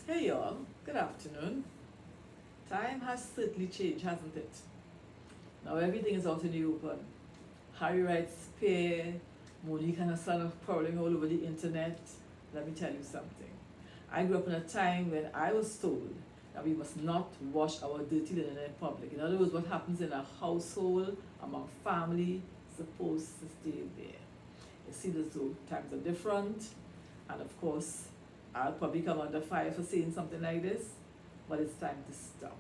Hey y'all, good afternoon. Time has certainly changed, hasn't it? Now everything is out in the open. Harry writes Spear, Monique and her son are prowling all over the internet. Let me tell you something. I grew up in a time when I was told that we must not wash our dirty linen in public. In other words, what happens in a household among family is supposed to stay there. It seems as though times are different, and of course, I'll probably come under fire for saying something like this, but it's time to stop.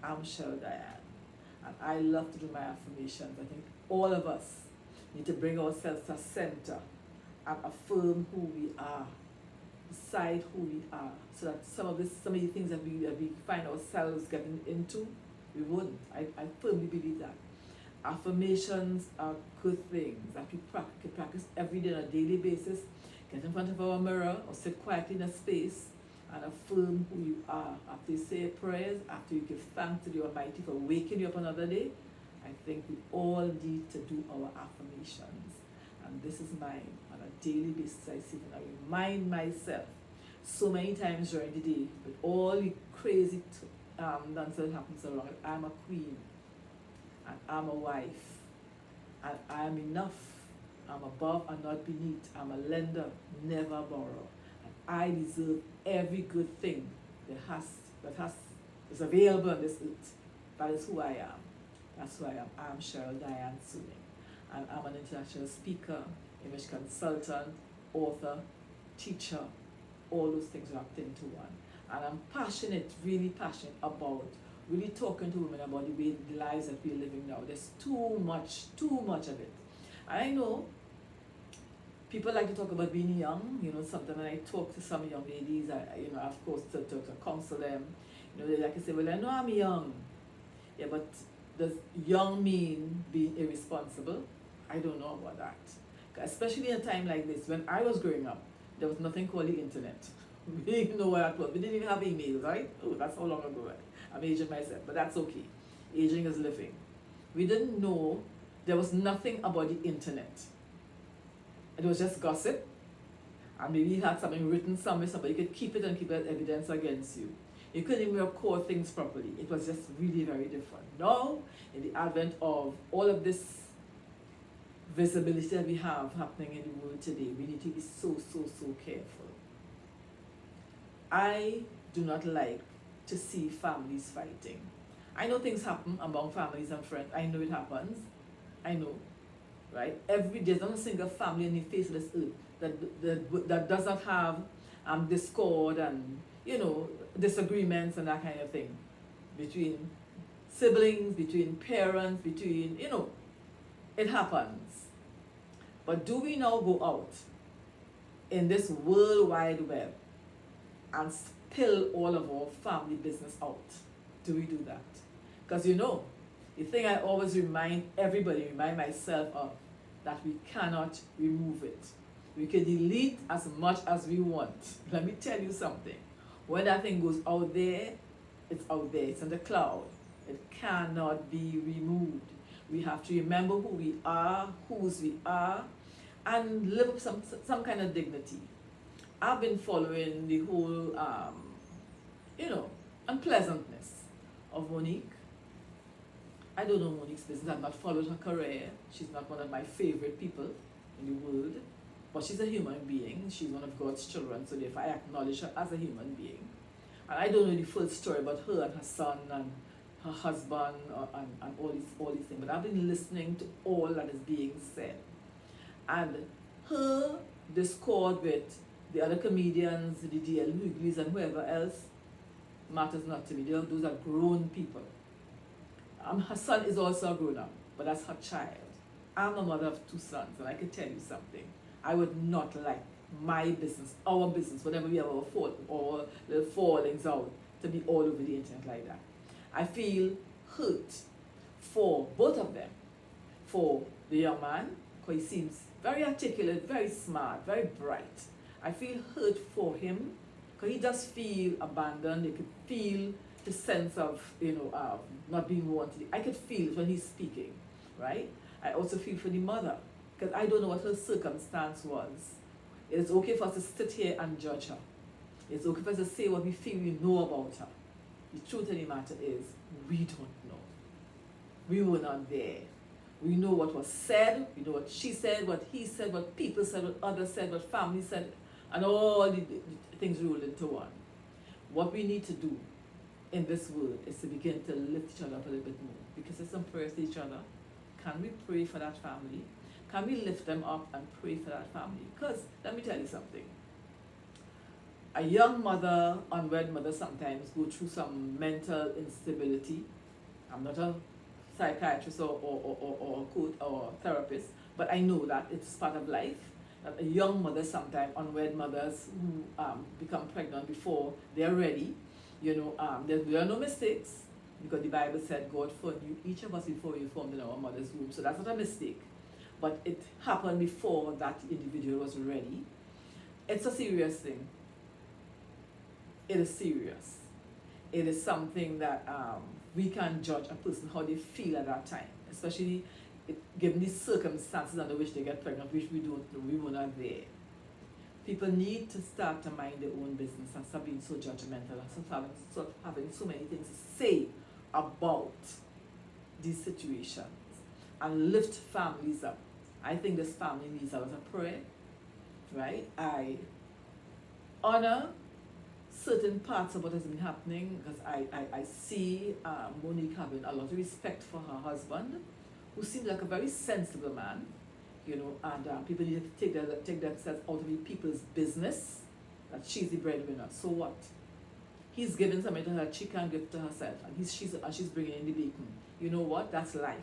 I'm Cheryl Diane, and I love to do my affirmations. I think all of us need to bring ourselves to center and affirm who we are, decide who we are, so that some of the things that we find ourselves getting into, we wouldn't. I firmly believe that. Affirmations are good things that we practice every day on a daily basis. Get in front of our mirror or sit quietly in a space and affirm who you are. After you say your prayers, after you give thanks to the Almighty for waking you up another day, I think we all need to do our affirmations. And this is mine on a daily basis. I see it. I remind myself so many times during the day with all the crazy nonsense that happens around. I'm a queen, and I'm a wife, and I'm enough. I'm above and not beneath. I'm a lender, never borrow. And I deserve every good thing that is available on this earth. That is who I am. That's who I am. I'm Cheryl Diane Suning. And I'm an international speaker, image consultant, author, teacher, all those things wrapped into one. And I'm passionate, really passionate about really talking to women about the lives that we're living now. There's too much of it. And I know people like to talk about being young. Sometimes when I talk to some young ladies, of course, to counsel them, they like to say, well, I know I'm young. Yeah, but does young mean being irresponsible? I don't know about that. Especially in a time like this, when I was growing up, there was nothing called the internet. We didn't even know what that was. We didn't even have emails, right? Oh, that's how long ago. I'm aging myself, but that's okay. Aging is living. We didn't know there was nothing about the internet. It was just gossip, and maybe you had something written somewhere, somebody could keep it and keep it as evidence against you. You couldn't even record things properly. It was just really very different. Now, in the advent of all of this visibility that we have happening in the world today, we need to be so careful. I do not like to see families fighting. I know things happen among families and friends. I know it happens. I know, right? There's not a single family on the face of this earth that does not have discord and disagreements and that kind of thing between siblings, between parents, it happens. But do we now go out in this world wide web and spill all of our family business out? Do we do that? Because the thing I always remind myself of, that we cannot remove it. We can delete as much as we want. Let me tell you something. When that thing goes out there, it's out there. It's in the cloud. It cannot be removed. We have to remember who we are, whose we are, and live with some kind of dignity. I've been following the whole, unpleasantness of Monique. I don't know Monique's business. I've not followed her career. She's not one of my favorite people in the world. But she's a human being. She's one of God's children. So therefore I acknowledge her as a human being. And I don't know the full story about her and her son and her husband and all these things. But I've been listening to all that is being said. And her discord with the other comedians, the D.L. Hughley's and whoever else, matters not to me. Those are grown people. Her son is also a grown-up, but that's her child. I'm a mother of 2 sons, and I can tell you something. I would not like my business, our business, whenever we have our little fallings out, to be all over the internet like that. I feel hurt for both of them. For the young man, because he seems very articulate, very smart, very bright. I feel hurt for him, because he does feel abandoned. You could feel the sense of, not being wanted. I could feel it when he's speaking, right? I also feel for the mother, because I don't know what her circumstance was. It's okay for us to sit here and judge her. It's okay for us to say what we feel we know about her. The truth of the matter is, we don't know. We were not there. We know what was said, we know what she said, what he said, what people said, what others said, what family said, and all the things rolled into one. What we need to do in this world is to begin to lift each other up a little bit more. Because there's some prayers to each other. Can we pray for that family? Can we lift them up and pray for that family? Because, let me tell you something. A young mother, unwed mother, sometimes go through some mental instability. I'm not a psychiatrist or coach or therapist, but I know that it's part of life. That a young mother, sometimes unwed mothers who become pregnant before they're ready, there are no mistakes, because the Bible said God formed you, each of us, before we formed in our mother's womb. So that's not a mistake, but it happened before that individual was ready. It's a serious thing. It is serious. It is something that we can judge a person how they feel at that time, especially given the circumstances under which they get pregnant, which we don't know, we were not there. People need to start to mind their own business and stop being so judgmental and stop having so many things to say about these situations and lift families up. I think this family needs a lot of prayer, right? I honor certain parts of what has been happening, because I see Monique having a lot of respect for her husband, who seems like a very sensible man, and people need to take themselves out of the people's business, that she's the breadwinner. So what? He's giving something to her she can't give to herself, and she's bringing in the bacon. You know what? That's life.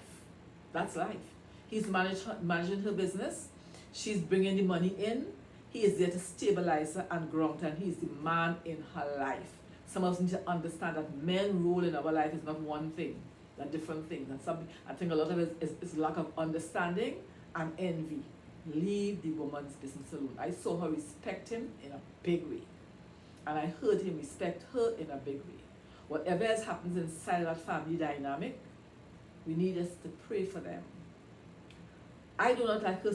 That's life. He's managing her business. She's bringing the money in. He is there to stabilize her and ground her, and he's the man in her life. Some of us need to understand that men's role in our life is not one thing, they're different things. And I think a lot of it is lack of understanding and envy. Leave the woman's business alone. I saw her respect him in a big way, and I heard him respect her in a big way. Whatever else happens inside that family dynamic, we need us to pray for them. I do not like her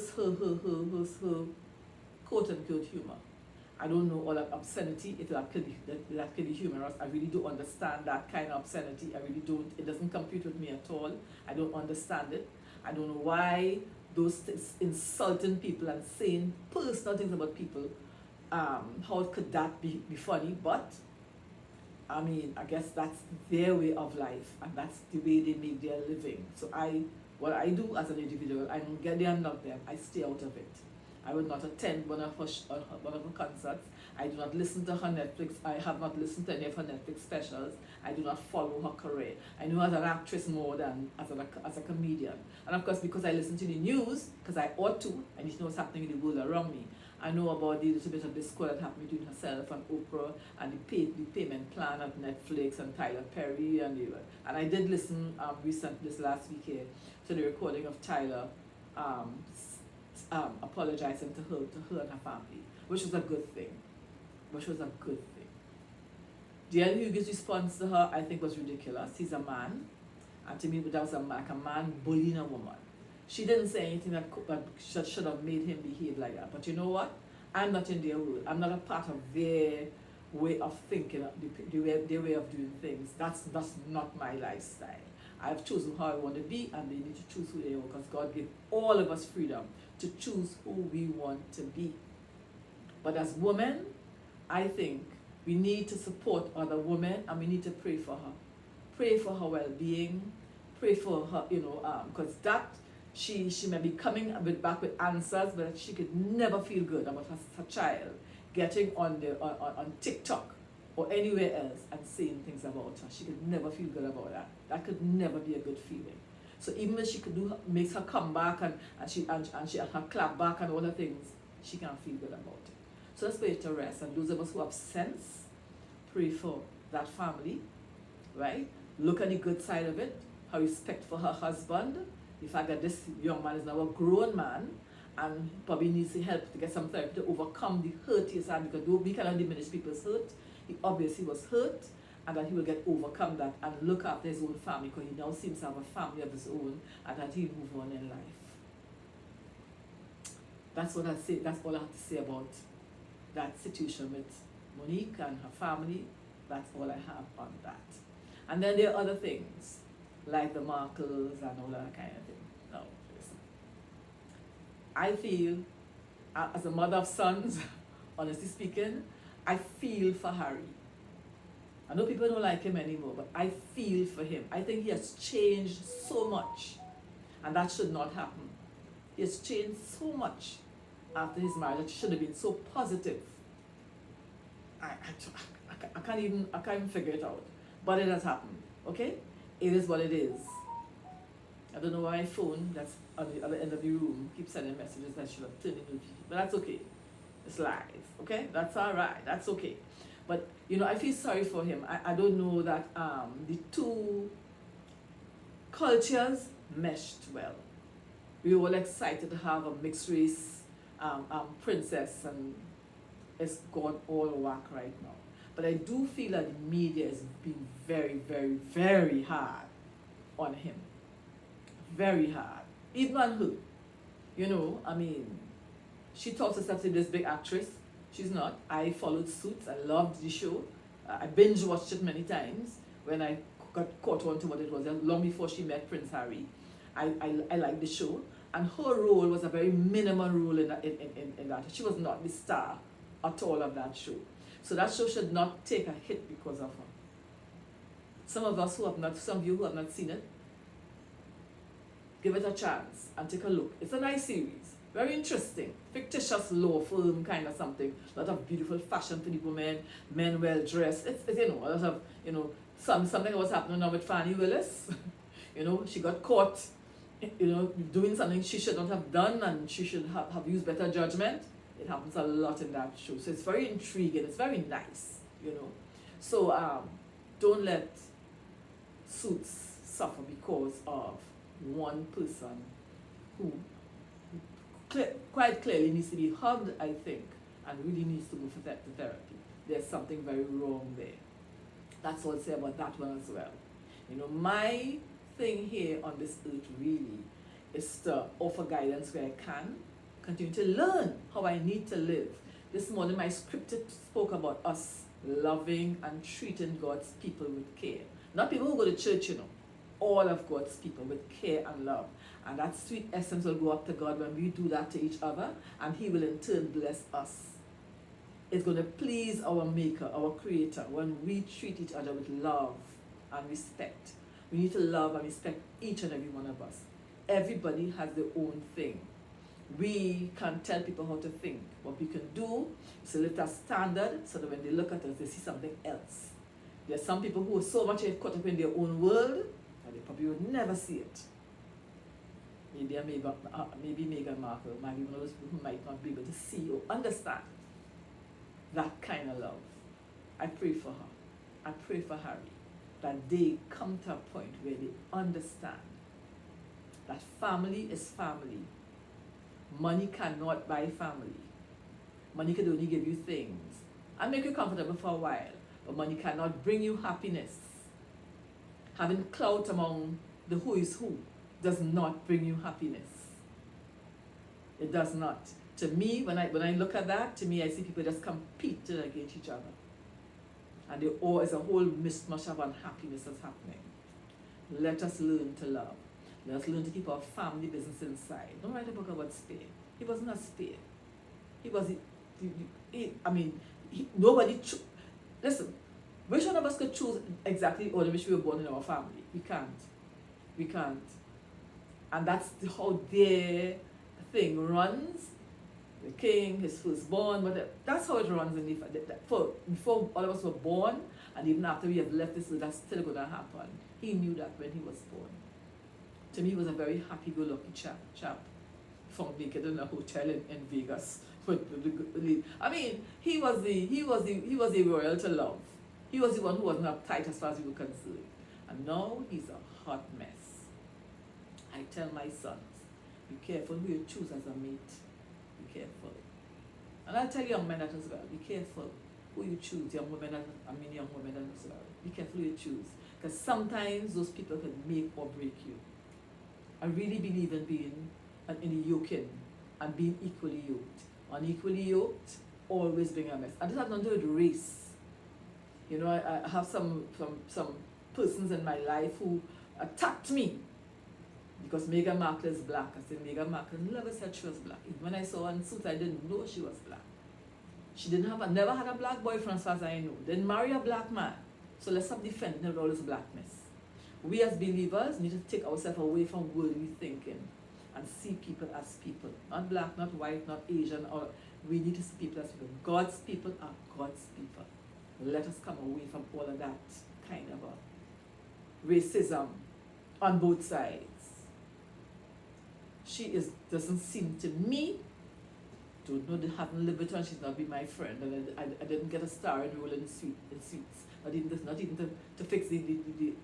quote-unquote humor. I don't know all that obscenity, if that could be humorous. I really don't understand that kind of obscenity. I really don't. It doesn't compute with me at all. I don't understand it. I don't know why those things, insulting people and saying personal things about people, how could that be funny? But, I mean, I guess that's their way of life, and that's the way they make their living. So what I do as an individual, I don't get there and love them. I stay out of it. I would not attend one of her concerts. I do not listen to her Netflix. I have not listened to any of her Netflix specials. I do not follow her career. I know her as an actress more than as a comedian. And of course, because I listen to the news, because I ought to, I need to know what's happening in the world around me. I know about the little bit of discord that happened between herself and Oprah, and the payment plan at Netflix and Tyler Perry, and I did listen this last week here to the recording of Tyler apologizing to her and her family, which was a good thing. D.L. Hughes' response to her, I think, was ridiculous. He's a man, and to me, that was like a man bullying a woman. She didn't say anything that should have made him behave like that. But you know what? I'm not in their world. I'm not a part of their way of thinking, their way of doing things. That's not my lifestyle. I've chosen how I want to be, and they need to choose who they are, because God gave all of us freedom to choose who we want to be. But as women, I think we need to support other women, and we need to pray for her. Pray for her well-being. Pray for her, because she may be coming back with answers, but she could never feel good about her child getting on TikTok or anywhere else and saying things about her. She could never feel good about that. That could never be a good feeling. So even if she could makes her come back and her clap back and all the things, she can't feel good about it. So let's pray to rest. And those of us who have sense, pray for that family, right? Look at the good side of it. Her respect for her husband. The fact that this young man is now a grown man and probably needs help to get some therapy to overcome the hurt he's had, because we cannot diminish people's hurt. He obviously was hurt, and that he will overcome that and look after his own family, because he now seems to have a family of his own, and that he'll move on in life. That's what I say. That's all I have to say about that situation with Monique and her family, that's all I have on that. And then there are other things, like the Markles and all that kind of thing. No, listen. I feel, as a mother of sons, honestly speaking, I feel for Harry. I know people don't like him anymore, but I feel for him. I think he has changed so much, and that should not happen. He has changed so much after his marriage. It should have been so positive. I can't even figure it out. But it has happened, okay? It is what it is. I don't know why my phone that's on the other end of the room keeps sending messages that should have turned into notification. But that's okay. It's live, okay? That's all right. That's okay. But, you know, I feel sorry for him. I don't know that the two cultures meshed well. We were all excited to have a mixed race princess, and it's gone all whack right now. But I do feel that the media is being very, very, very hard on him. Very hard. Even on her. You know, I mean, she thought herself to be this big actress. She's not. I followed Suits. I loved the show. I binge watched it many times when I got caught on to what it was, long before she met Prince Harry. I liked the show. And her role was a very minimal role in that. She was not the star at all of that show. So that show should not take a hit because of her. Some of you who have not seen it, give it a chance and take a look. It's a nice series, very interesting, fictitious law firm kind of something. A lot of beautiful fashion for the women, men well dressed. It's a lot of something that was happening now with Fannie Willis. She got caught, doing something she should not have done, and she should have used better judgment. It happens a lot in that show. So it's very intriguing. It's very nice, So don't let Suits suffer because of one person who quite clearly needs to be hugged, I think, and really needs to go for therapy. There's something very wrong there. That's all I'll say about that one as well. My thing here on this earth really is to offer guidance where I can, continue to learn how I need to live. This morning my scripture spoke about us loving and treating God's people with care. Not people who go to church, all of God's people with care and love. And that sweet essence will go up to God when we do that to each other, and He will in turn bless us. It's going to please our Maker, our Creator, when we treat each other with love and respect. We need to love and respect each and every one of us. Everybody has their own thing. We can't tell people how to think. What we can do is to lift a standard so that when they look at us, they see something else. There are some people who are so much caught up in their own world that they probably would never see it. Maybe Meghan Markle might be one of those people who might not be able to see or understand that kind of love. I pray for her. I pray for Harry that they come to a point where they understand that family is family. Money cannot buy family. Money can only give you things and make you comfortable for a while, but money cannot bring you happiness. Having clout among the who is who does not bring you happiness. It does not. To me, when I look at that, to me I see people just competing against each other. And there is a whole mishmash of unhappiness that's happening. Let us learn to love. Let us learn to keep our family business inside. Don't write a book about Spain. He wasn't a Spain. He was, nobody, listen, which one of us could choose exactly the order in which we were born in our family? We can't. We can't. And that's how their thing runs. The king, his firstborn, but that's how it runs in before all of us were born, and even after we have left this world, that's still going to happen. He knew that when he was born. To me, he was a very happy-go-lucky chap. Found naked in a hotel in Vegas. He was the royal to love. He was the one who wasn't uptight as far as we were concerned. And now he's a hot mess. I tell my sons, be careful who you choose as a mate. Be careful. And I tell young men that as well. Be careful who you choose. Young women as well. Be careful who you choose. Because sometimes those people can make or break you. I really believe in being in the yoking and being equally yoked. Unequally yoked, always bring a mess. And this has nothing to do with race. You know, I have some persons in my life who attacked me because Meghan Markle is black. I said, Meghan Markle never said she was black. Even when I saw her in suit, I didn't know she was black. She never had a black boyfriend as far as I know. Didn't marry a black man. So let's stop defending all this blackness. We as believers need to take ourselves away from worldly thinking and see people as people. Not black, not white, not Asian. Or we need to see people as people. God's people are God's people. Let us come away from all of that kind of a racism on both sides. She doesn't seem to me, don't know, they haven't lived with her and she's not been my friend. And I didn't get a star in Rolling Suites. Not even to fix the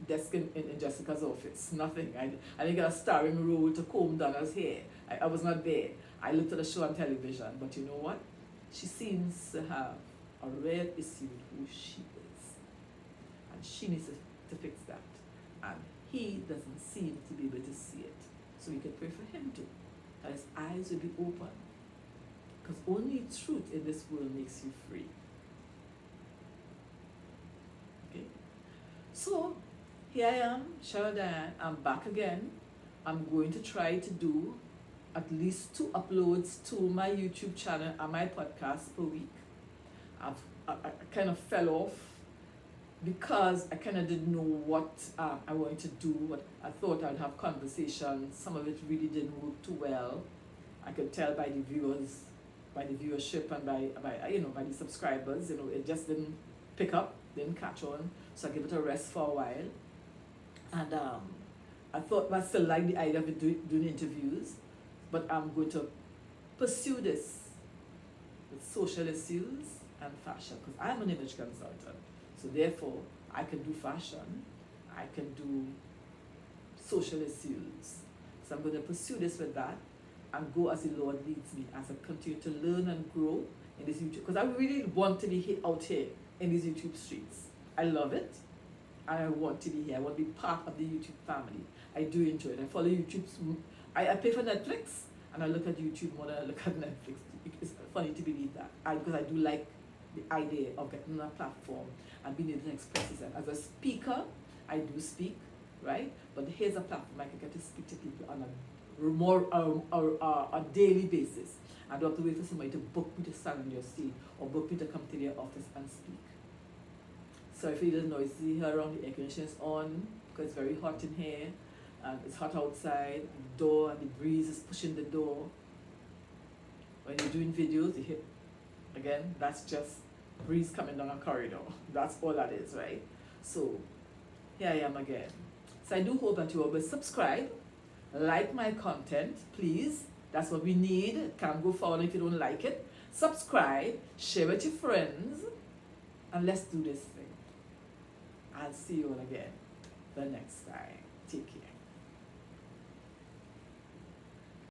desk in Jessica's office. Nothing. I didn't get a starring role to comb Donna's hair. I was not there. I looked at the show on television. But you know what? She seems to have a real issue with who she is. And she needs to fix that. And he doesn't seem to be able to see it. So we can pray for him too. That his eyes will be open. Because only truth in this world makes you free. Okay? So, here I am, Cheryl Diane. I'm back again. I'm going to try to do at least 2 uploads to my YouTube channel and my podcast per week. I kind of fell off because I kind of didn't know what I wanted to do. What I thought I'd have conversations. Some of it really didn't work too well. I could tell by the viewers, by the viewership, and by the subscribers. It just didn't pick up, didn't catch on. So I gave it a rest for a while. And I thought I still like the idea of doing interviews, but I'm going to pursue this with social issues and fashion, because I'm an image consultant. So therefore, I can do fashion, I can do social issues. So I'm going to pursue this with that and go as the Lord leads me, as I continue to learn and grow in this YouTube. Because I really want to be out here in these YouTube streets. I love it, and I want to be here. I want to be part of the YouTube family. I do enjoy it. I follow YouTube. I pay for Netflix, and I look at YouTube more than I look at Netflix. It's funny to believe that. Because I do like the idea of getting on a platform and being able to express yourself. As a speaker, I do speak, right? But here's a platform I can get to speak to people on a daily basis. I don't have to wait for somebody to book me to stand on your stage or book me to come to their office and speak. So if you little noisy here around, the air conditioner is on because it's very hot in here. And it's hot outside, the door and the breeze is pushing the door. When you're doing videos, you hit, again, that's just breeze coming down a corridor. That's all that is, right? So here I am again. So I do hope that you will subscribe, like my content, please. That's what we need. Can't go forward if you don't like it. Subscribe, share with your friends, and let's do this thing. I'll see you all again the next time. Take care.